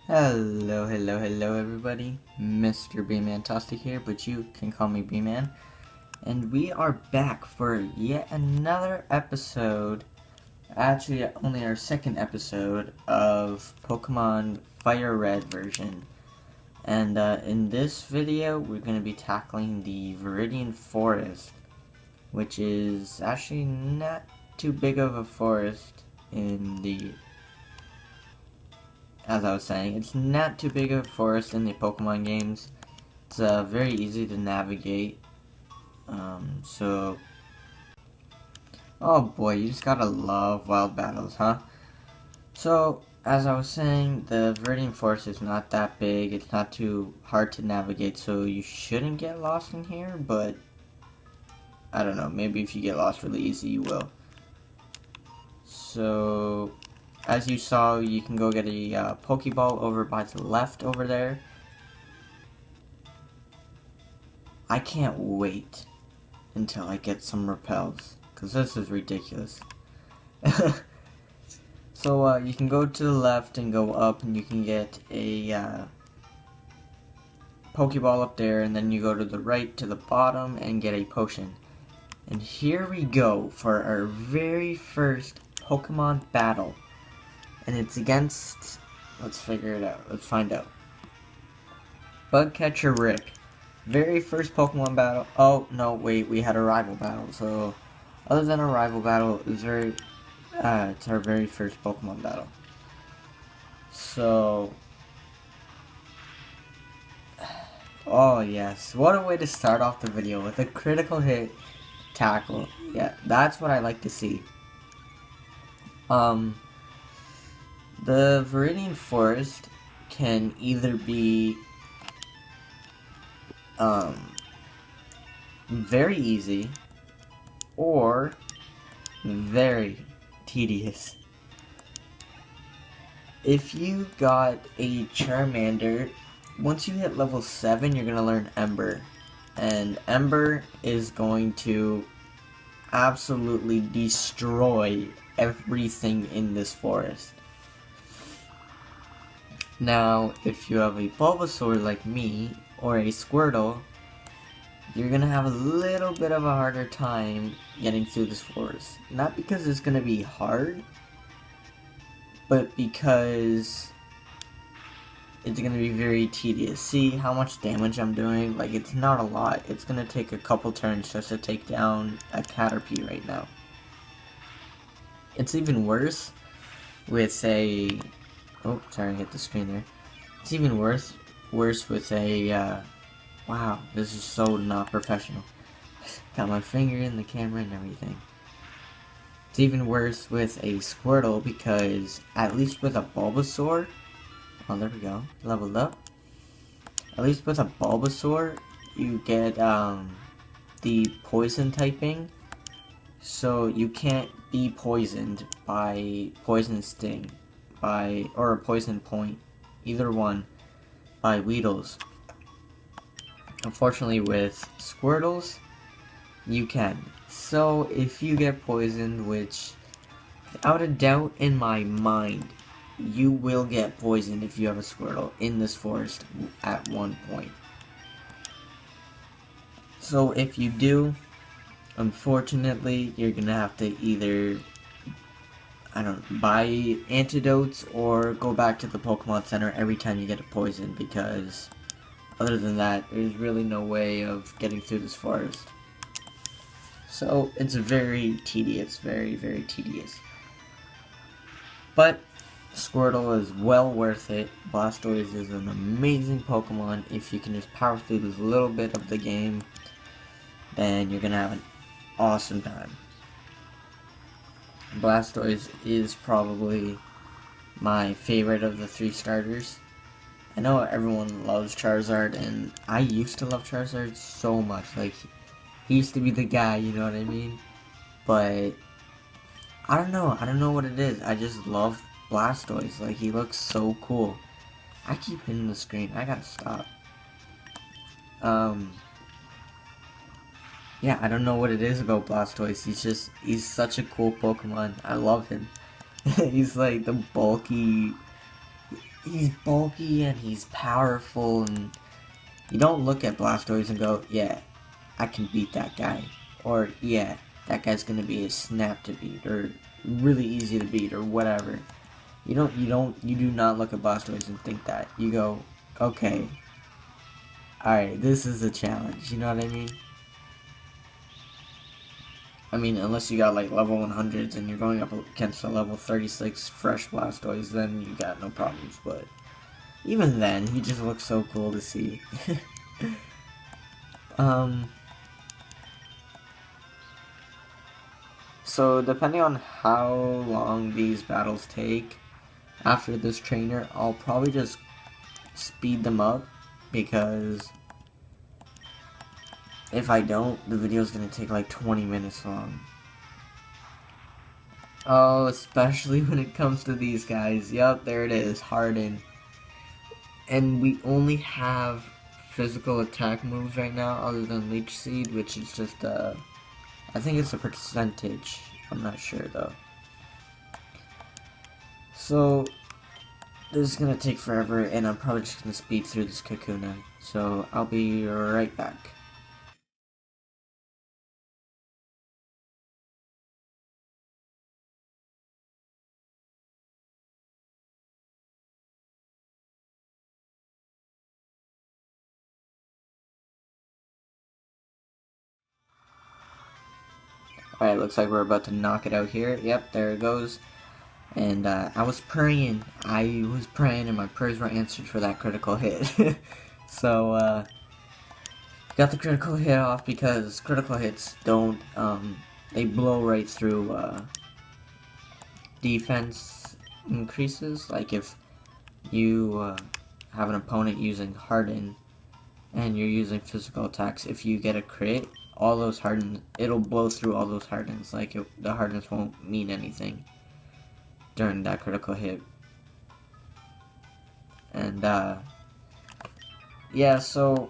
Hello everybody. Mr. Bman here, but you can call me Bman. And we are back for yet another episode, actually only our second episode of Pokemon Fire Red version. And in this video, we're going to be tackling the Viridian Forest, which is actually not too big of a forest in the... As I was saying, it's not too big of a forest in the Pokemon games. It's very easy to navigate. Oh boy, you just gotta love wild battles, huh? So, as I was saying, the Viridian Forest is not that big. It's not too hard to navigate, so you shouldn't get lost in here, but I don't know, maybe if you get lost really easy, you will. So, as you saw, you can go get a Pokeball over by the left over there. I can't wait until I get some repels, because this is ridiculous. So you can go to the left and go up, and you can get a Pokeball up there, and then you go to the right to the bottom and get a potion. And here we go for our very first Pokemon battle. And it's against, let's figure it out, let's find out. Bugcatcher Rick. Very first Pokemon battle. Oh, no, wait, we had a rival battle. So, other than a rival battle, it's our very first Pokemon battle. So, oh yes, what a way to start off the video with a critical hit tackle. Yeah, that's what I like to see. The Viridian Forest can either be very easy or very tedious. If you got a Charmander, once you hit level 7, you're gonna learn Ember, and Ember is going to absolutely destroy everything in this forest. Now, if you have a Bulbasaur like me, or a Squirtle, you're gonna have a little bit of a harder time getting through this forest. Not because it's gonna be hard, but because it's gonna be very tedious. See how much damage I'm doing? Like, it's not a lot. It's gonna take a couple turns just to take down a Caterpie right now. It's even worse with a... Oh, sorry, I hit the screen there. It's even worse with a, wow, this is so not professional. Got my finger in the camera and everything. It's even worse with a Squirtle because, at least with a Bulbasaur, oh, there we go, leveled up. At least with a Bulbasaur, you get, the poison typing, so you can't be poisoned by Poison Sting, or a Poison Point, either one, by Weedles. Unfortunately, with Squirtles, you can. So, if you get poisoned, which, without a doubt in my mind, you will get poisoned if you have a Squirtle in this forest at one point. So, if you do, unfortunately, you're gonna have to either, buy antidotes or go back to the Pokemon Center every time you get a poison, because other than that, there's really no way of getting through this forest. So, it's very tedious, very, very tedious. But, Squirtle is well worth it. Blastoise is an amazing Pokemon. If you can just power through this little bit of the game, then you're gonna have an awesome time. Blastoise is probably my favorite of the 3 starters. I know everyone loves Charizard, and I used to love Charizard so much. Like, he used to be the guy, you know what I mean? But, I don't know what it is. I just love Blastoise. Like, he looks so cool. I keep hitting the screen. I gotta stop. Yeah, I don't know what it is about Blastoise. He's such a cool Pokemon. I love him. He's like the bulky, he's bulky and he's powerful, and you don't look at Blastoise and go, yeah, I can beat that guy, or yeah, that guy's gonna be a snap to beat, or really easy to beat, or whatever. You do not look at Blastoise and think that. You go, okay, alright, this is a challenge, you know what I mean? I mean, unless you got like level 100s and you're going up against a level 36 fresh Blastoise, then you got no problems, but even then, he just looks so cool to see. So depending on how long these battles take, after this trainer, I'll probably just speed them up, because if I don't, the video's gonna take like 20 minutes long. Oh, especially when it comes to these guys. Yup, there it is, Harden. And we only have physical attack moves right now, other than Leech Seed, which is just I think it's a percentage. I'm not sure though. So this is gonna take forever, and I'm probably just gonna speed through this Kakuna. So I'll be right back. Alright, looks like we're about to knock it out here. Yep, there it goes. And I was praying, and my prayers were answered for that critical hit. So, got the critical hit off, because critical hits don't, they blow right through, defense increases. Like if you, have an opponent using Harden, and you're using physical attacks, if you get a crit, all those Hardens, it'll blow through all those Hardens. Like, the Hardens won't mean anything during that critical hit. And, yeah, so,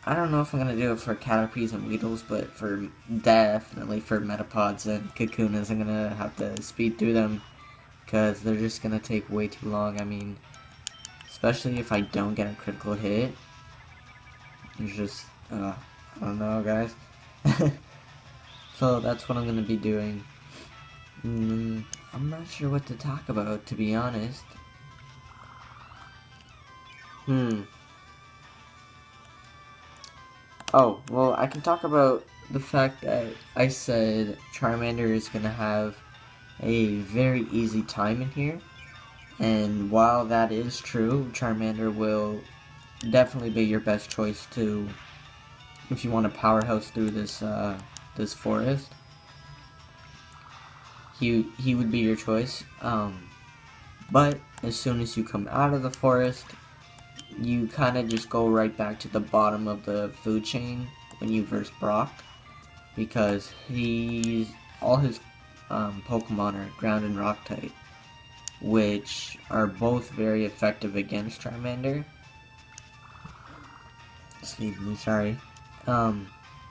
I don't know if I'm gonna do it for Caterpies and Weedles, but definitely for Metapods and Kakunas, I'm gonna have to speed through them, because they're just gonna take way too long. I mean, especially if I don't get a critical hit. It's just, I don't know, guys. So that's what I'm gonna be doing. I'm not sure what to talk about, to be honest. Oh, well, I can talk about the fact that I said Charmander is gonna have a very easy time in here. And while that is true, Charmander will definitely be your best choice to, if you want to powerhouse through this this forest. He would be your choice. But as soon as you come out of the forest, you kind of just go right back to the bottom of the food chain when you verse Brock, because all his Pokemon are ground and rock type, which are both very effective against Charmander. Excuse me, sorry.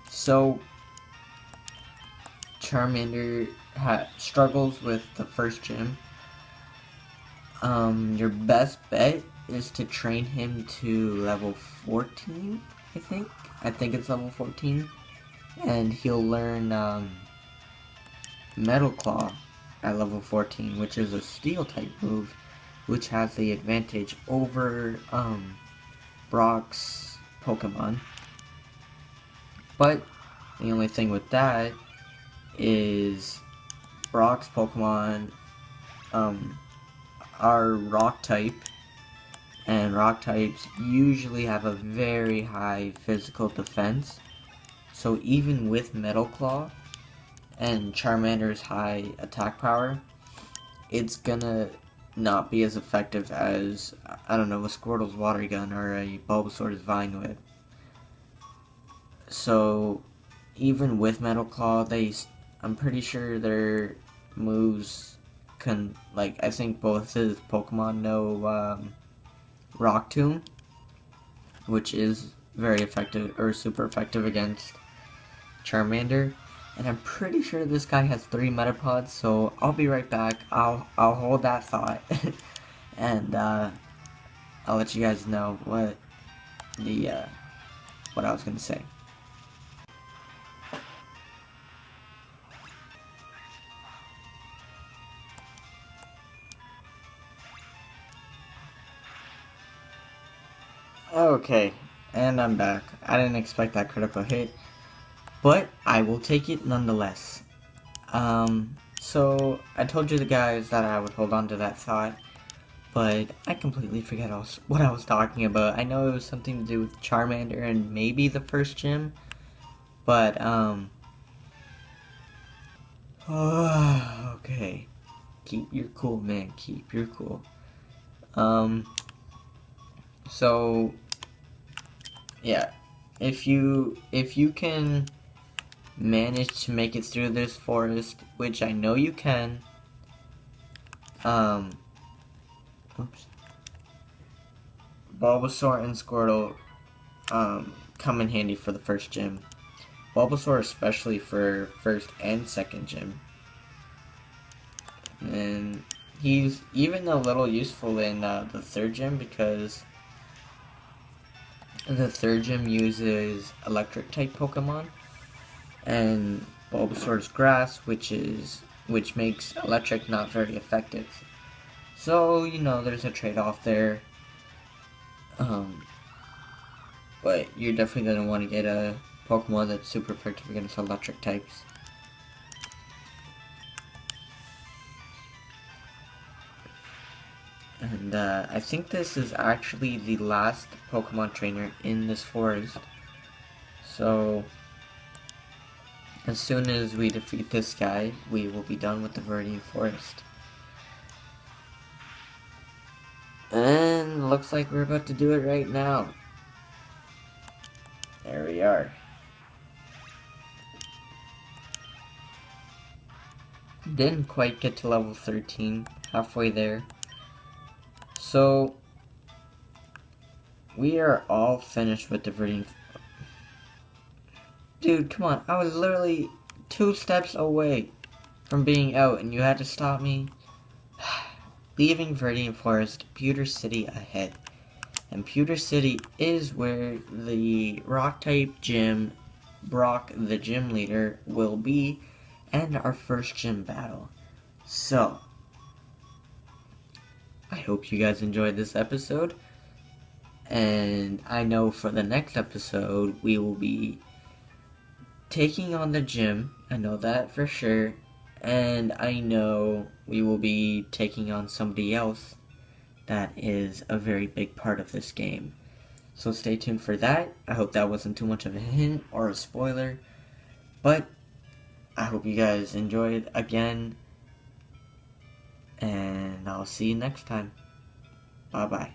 So Charmander struggles with the first gym. Your best bet is to train him to level 14, I think. I think it's level 14. And he'll learn Metal Claw at level 14, which is a steel type move, which has the advantage over Brock's Pokemon. But the only thing with that is Brock's Pokemon are rock type, and rock types usually have a very high physical defense. So even with Metal Claw and Charmander's high attack power, it's gonna not be as effective as, I don't know, a Squirtle's Water Gun or a Bulbasaur's Vine Whip. So even with Metal Claw, I'm pretty sure their moves can, like, I think both his Pokemon know Rock Tomb, which is very effective, or super effective against Charmander. And I'm pretty sure this guy has 3 Metapods, so I'll be right back. I'll hold that thought. And I'll let you guys know what what I was gonna say. Okay, and I'm back. I didn't expect that critical hit, but I will take it nonetheless. So I told you the guys that I would hold on to that thought, but I completely forget what I was talking about. I know it was something to do with Charmander and maybe the first gym, but okay. Keep your cool, man. Keep your cool. So yeah, if you can manage to make it through this forest, which I know you can, oops, Bulbasaur and Squirtle come in handy for the first gym. Bulbasaur especially for first and second gym. And he's even a little useful in the third gym because the third gym uses electric type Pokemon, and Bulbasaur's grass, which makes electric not very effective. So you know there's a trade-off there. But you're definitely gonna want to get a Pokemon that's super effective against electric types. And I think this is actually the last Pokemon trainer in this forest. So as soon as we defeat this guy, we will be done with the Viridian Forest. And looks like we're about to do it right now. There we are. Didn't quite get to level 13, halfway there. So we are all finished with the Viridian. Dude, come on, I was literally 2 steps away from being out and you had to stop me. Leaving Viridian Forest, Pewter City ahead. And Pewter City is where the Rock-type gym, Brock, the gym leader, will be, and our first gym battle. So, I hope you guys enjoyed this episode, and I know for the next episode, we will be taking on the gym. I know that for sure, and I know we will be taking on somebody else that is a very big part of this game. So stay tuned for that. I hope that wasn't too much of a hint or a spoiler, but I hope you guys enjoyed again, and I'll see you next time. Bye bye.